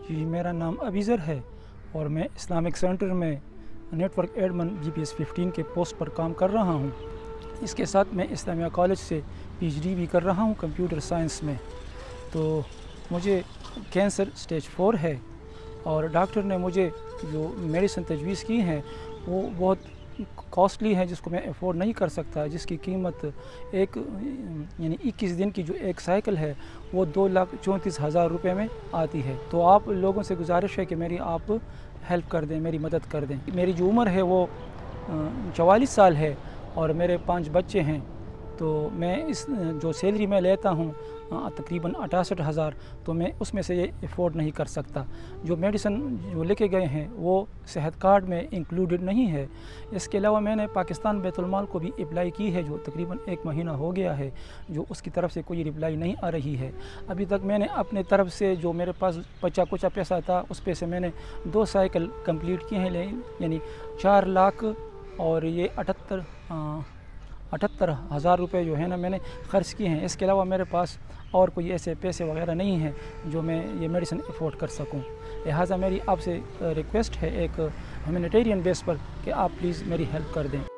जी, मेरा नाम अबीज़र है और मैं इस्लामिक सेंटर में नेटवर्क एडमिन GPS 15 के पोस्ट पर काम कर रहा हूँ। इसके साथ मैं इस्लामिया कॉलेज से PhD भी कर रहा हूँ कंप्यूटर साइंस में। तो मुझे कैंसर स्टेज 4 है और डॉक्टर ने मुझे जो मेडिसिन तजवीज़ की हैं वो बहुत कॉस्टली है, जिसको मैं अफोर्ड नहीं कर सकता, जिसकी कीमत यानी 21 दिन की जो एक साइकिल है वो 2,34,000 रुपये में आती है। तो आप लोगों से गुजारिश है कि मेरी आप हेल्प कर दें, मेरी मदद कर दें। मेरी जो उम्र है वो 44 साल है और मेरे 5 बच्चे हैं। तो मैं इस जो सैलरी मैं लेता हूँ तकरीबन 68,000, तो मैं उसमें से ये अफोर्ड नहीं कर सकता। जो मेडिसिन जो लेके गए हैं वो सेहत कार्ड में इंक्लूडेड नहीं है। इसके अलावा मैंने पाकिस्तान बैतुल-माल को भी अप्लाई की है, जो तकरीबन 1 महीना हो गया है, जो उसकी तरफ से कोई रिप्लाई नहीं आ रही है। अभी तक मैंने अपने तरफ से जो मेरे पास बचा कुचा पैसा था उस पे से मैंने 2 साइकिल कंप्लीट किए हैं, यानी 4 लाख और ये 78,000 रुपये जो है ना मैंने ख़र्च किए हैं। इसके अलावा मेरे पास और कोई ऐसे पैसे वगैरह नहीं हैं जो मैं ये मेडिसिन अफोर्ड कर सकूं। लिहाजा मेरी आपसे रिक्वेस्ट है एक ह्यूमैनिटेरियन बेस पर कि आप प्लीज़ मेरी हेल्प कर दें।